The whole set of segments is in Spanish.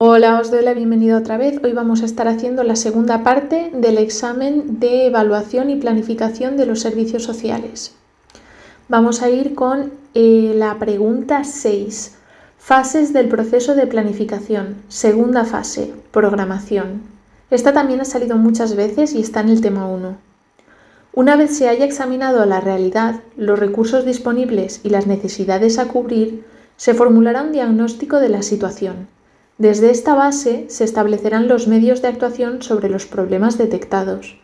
Hola, os doy la bienvenida otra vez. Hoy vamos a estar haciendo la segunda parte del examen de evaluación y planificación de los servicios sociales. Vamos a ir con la pregunta 6. Fases del proceso de planificación. Segunda fase, programación. Esta también ha salido muchas veces y está en el tema 1. Una vez se haya examinado la realidad, los recursos disponibles y las necesidades a cubrir, se formulará un diagnóstico de la situación. Desde esta base se establecerán los medios de actuación sobre los problemas detectados.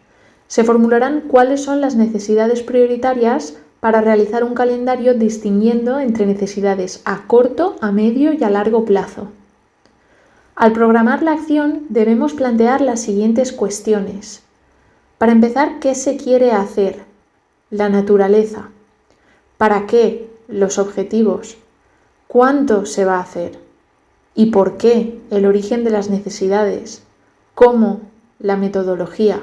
Se formularán cuáles son las necesidades prioritarias para realizar un calendario distinguiendo entre necesidades a corto, a medio y a largo plazo. Al programar la acción debemos plantear las siguientes cuestiones. Para empezar, ¿qué se quiere hacer? La naturaleza. ¿Para qué? Los objetivos. ¿Cuánto se va a hacer? ¿Y por qué? El origen de las necesidades. ¿Cómo? La metodología.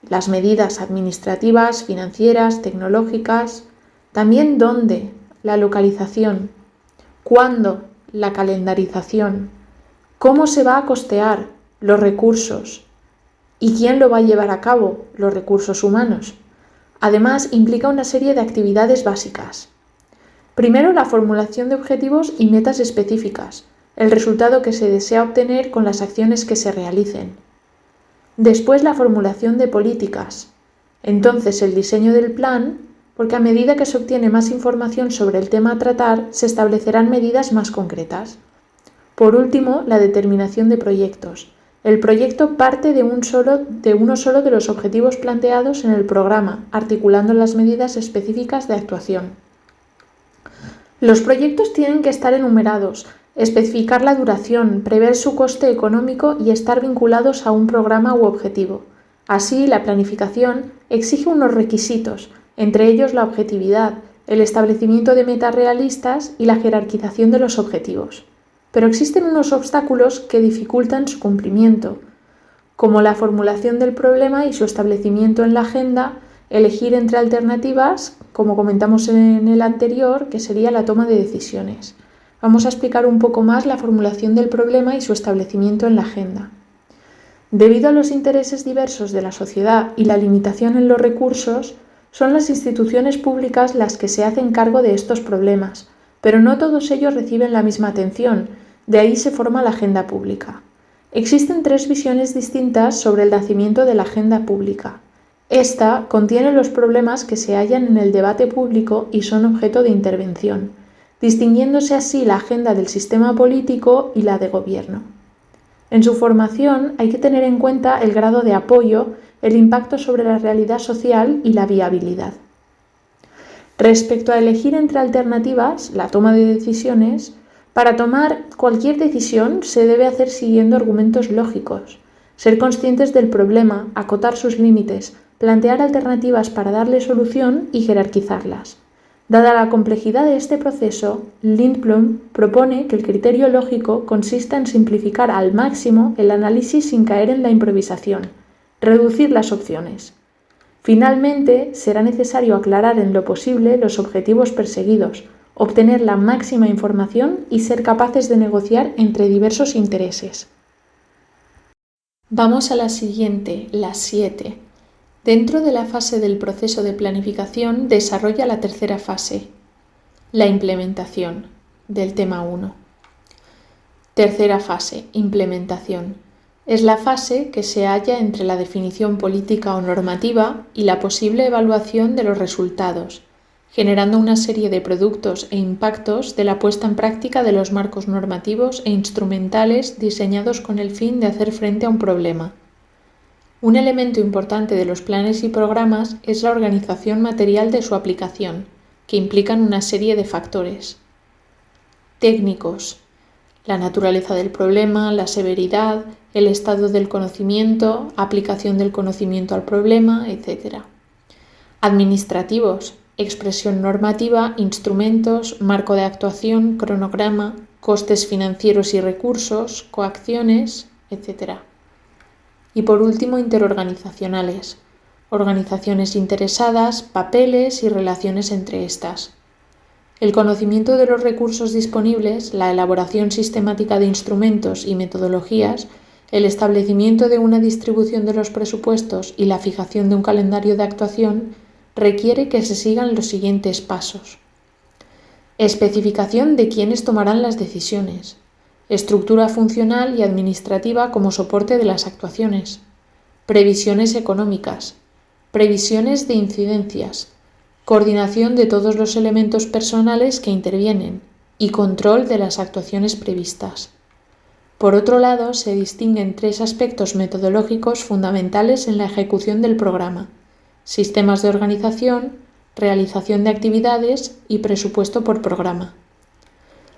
Las medidas administrativas, financieras, tecnológicas. También dónde. La localización. ¿Cuándo? La calendarización. ¿Cómo se va a costear? Los recursos. ¿Y quién lo va a llevar a cabo? Los recursos humanos. Además, implica una serie de actividades básicas. Primero, la formulación de objetivos y metas específicas, el resultado que se desea obtener con las acciones que se realicen. Después, la formulación de políticas. Entonces, el diseño del plan, porque a medida que se obtiene más información sobre el tema a tratar, se establecerán medidas más concretas. Por último, la determinación de proyectos. El proyecto parte de uno solo de los objetivos planteados en el programa, articulando las medidas específicas de actuación. Los proyectos tienen que estar enumerados, especificar la duración, prever su coste económico y estar vinculados a un programa u objetivo. Así, la planificación exige unos requisitos, entre ellos la objetividad, el establecimiento de metas realistas y la jerarquización de los objetivos. Pero existen unos obstáculos que dificultan su cumplimiento, como la formulación del problema y su establecimiento en la agenda, elegir entre alternativas, como comentamos en el anterior, que sería la toma de decisiones. Vamos a explicar un poco más la formulación del problema y su establecimiento en la agenda. Debido a los intereses diversos de la sociedad y la limitación en los recursos, son las instituciones públicas las que se hacen cargo de estos problemas, pero no todos ellos reciben la misma atención, de ahí se forma la agenda pública. Existen 3 visiones distintas sobre el nacimiento de la agenda pública. Esta contiene los problemas que se hallan en el debate público y son objeto de intervención, distinguiéndose así la agenda del sistema político y la de gobierno. En su formación hay que tener en cuenta el grado de apoyo, el impacto sobre la realidad social y la viabilidad. Respecto a elegir entre alternativas, la toma de decisiones, para tomar cualquier decisión se debe hacer siguiendo argumentos lógicos, ser conscientes del problema, acotar sus límites, plantear alternativas para darle solución y jerarquizarlas. Dada la complejidad de este proceso, Lindblom propone que el criterio lógico consista en simplificar al máximo el análisis sin caer en la improvisación, reducir las opciones. Finalmente, será necesario aclarar en lo posible los objetivos perseguidos, obtener la máxima información y ser capaces de negociar entre diversos intereses. Vamos a la siguiente, la 7. Dentro de la fase del proceso de planificación desarrolla la tercera fase, la implementación, del tema 1. Tercera fase, implementación. Es la fase que se halla entre la definición política o normativa y la posible evaluación de los resultados, generando una serie de productos e impactos de la puesta en práctica de los marcos normativos e instrumentales diseñados con el fin de hacer frente a un problema. Un elemento importante de los planes y programas es la organización material de su aplicación, que implican una serie de factores. Técnicos: la naturaleza del problema, la severidad, el estado del conocimiento, aplicación del conocimiento al problema, etc. Administrativos: expresión normativa, instrumentos, marco de actuación, cronograma, costes financieros y recursos, coacciones, etc. Y por último, interorganizaciones, organizaciones interesadas, papeles y relaciones entre estas. El conocimiento de los recursos disponibles, la elaboración sistemática de instrumentos y metodologías, el establecimiento de una distribución de los presupuestos y la fijación de un calendario de actuación requiere que se sigan los siguientes pasos. Especificación de quiénes tomarán las decisiones. Estructura funcional y administrativa como soporte de las actuaciones. Previsiones económicas. Previsiones de incidencias. Coordinación de todos los elementos personales que intervienen y control de las actuaciones previstas. Por otro lado, se distinguen 3 aspectos metodológicos fundamentales en la ejecución del programa: sistemas de organización, realización de actividades y presupuesto por programa.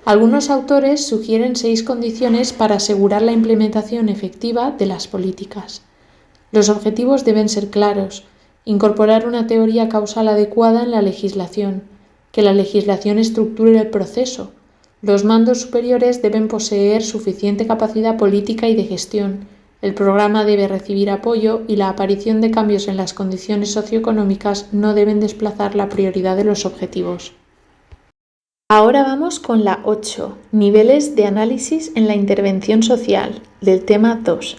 Algunos autores sugieren 6 condiciones para asegurar la implementación efectiva de las políticas. Los objetivos deben ser claros, incorporar una teoría causal adecuada en la legislación, que la legislación estructure el proceso. Los mandos superiores deben poseer suficiente capacidad política y de gestión. El programa debe recibir apoyo y la aparición de cambios en las condiciones socioeconómicas no deben desplazar la prioridad de los objetivos. Ahora vamos con la 8, niveles de análisis en la intervención social, del tema 2.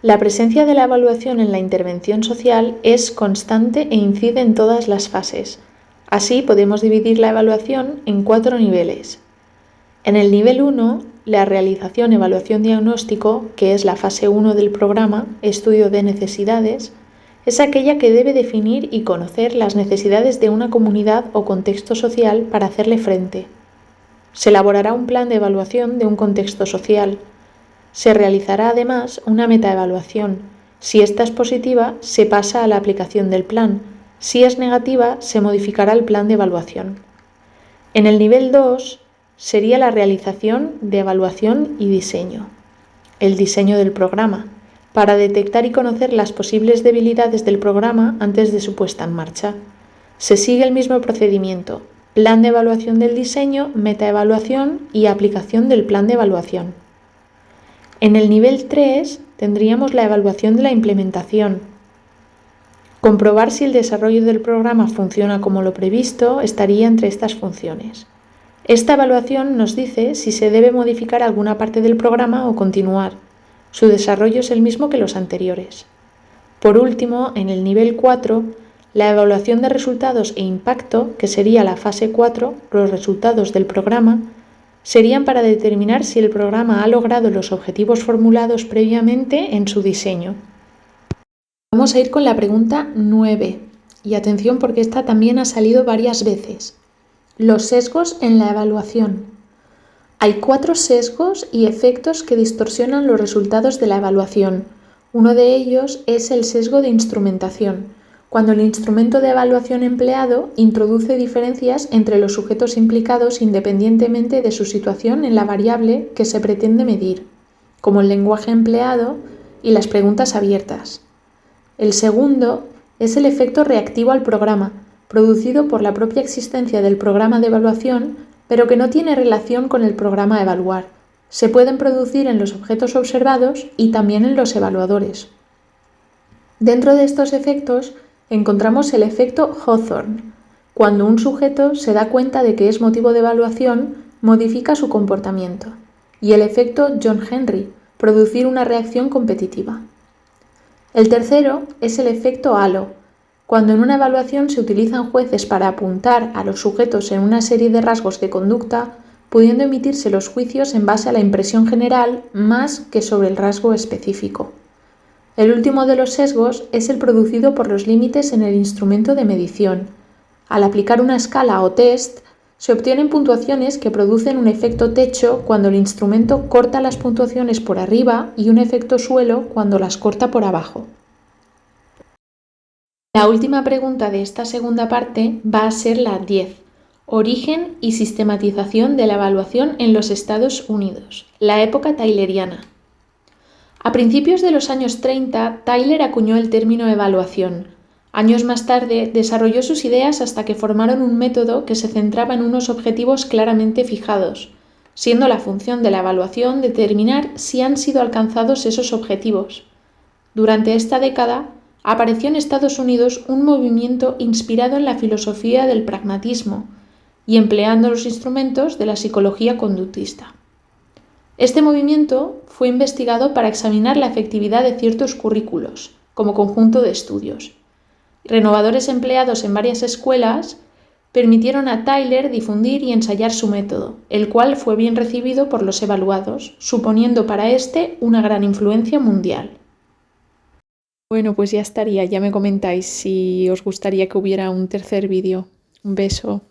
La presencia de la evaluación en la intervención social es constante e incide en todas las fases. Así podemos dividir la evaluación en 4 niveles. En el nivel 1, la realización evaluación-diagnóstico, que es la fase 1 del programa, estudio de necesidades, es aquella que debe definir y conocer las necesidades de una comunidad o contexto social para hacerle frente. Se elaborará un plan de evaluación de un contexto social. Se realizará además una metaevaluación. Si esta es positiva, se pasa a la aplicación del plan. Si es negativa, se modificará el plan de evaluación. En el nivel 2 sería la realización de evaluación y diseño. El diseño del programa, para detectar y conocer las posibles debilidades del programa antes de su puesta en marcha. Se sigue el mismo procedimiento: plan de evaluación del diseño, metaevaluación y aplicación del plan de evaluación. En el nivel 3 tendríamos la evaluación de la implementación. Comprobar si el desarrollo del programa funciona como lo previsto estaría entre estas funciones. Esta evaluación nos dice si se debe modificar alguna parte del programa o continuar. Su desarrollo es el mismo que los anteriores. Por último, en el nivel 4, la evaluación de resultados e impacto, que sería la fase 4, los resultados del programa, serían para determinar si el programa ha logrado los objetivos formulados previamente en su diseño. Vamos a ir con la pregunta 9, y atención porque esta también ha salido varias veces. Los sesgos en la evaluación. Hay 4 sesgos y efectos que distorsionan los resultados de la evaluación. Uno de ellos es el sesgo de instrumentación, cuando el instrumento de evaluación empleado introduce diferencias entre los sujetos implicados independientemente de su situación en la variable que se pretende medir, como el lenguaje empleado y las preguntas abiertas. El segundo es el efecto reactivo al programa, producido por la propia existencia del programa de evaluación, pero que no tiene relación con el programa a evaluar. Se pueden producir en los objetos observados y también en los evaluadores. Dentro de estos efectos encontramos el efecto Hawthorne. Cuando un sujeto se da cuenta de que es motivo de evaluación, modifica su comportamiento. Y el efecto John Henry, producir una reacción competitiva. El tercero es el efecto halo, cuando en una evaluación se utilizan jueces para apuntar a los sujetos en una serie de rasgos de conducta, pudiendo emitirse los juicios en base a la impresión general más que sobre el rasgo específico. El último de los sesgos es el producido por los límites en el instrumento de medición. Al aplicar una escala o test, se obtienen puntuaciones que producen un efecto techo cuando el instrumento corta las puntuaciones por arriba y un efecto suelo cuando las corta por abajo. La última pregunta de esta segunda parte va a ser la 10. Origen y sistematización de la evaluación en los Estados Unidos, la época tayleriana. A principios de los años 30, Tyler acuñó el término evaluación. Años más tarde, desarrolló sus ideas hasta que formaron un método que se centraba en unos objetivos claramente fijados, siendo la función de la evaluación determinar si han sido alcanzados esos objetivos. Durante esta década, apareció en Estados Unidos un movimiento inspirado en la filosofía del pragmatismo, y empleando los instrumentos de la psicología conductista. Este movimiento fue investigado para examinar la efectividad de ciertos currículos, como conjunto de estudios. Renovadores empleados en varias escuelas permitieron a Tyler difundir y ensayar su método, el cual fue bien recibido por los evaluados, suponiendo para este una gran influencia mundial. Bueno, pues ya estaría, ya me comentáis si os gustaría que hubiera un tercer vídeo. Un beso.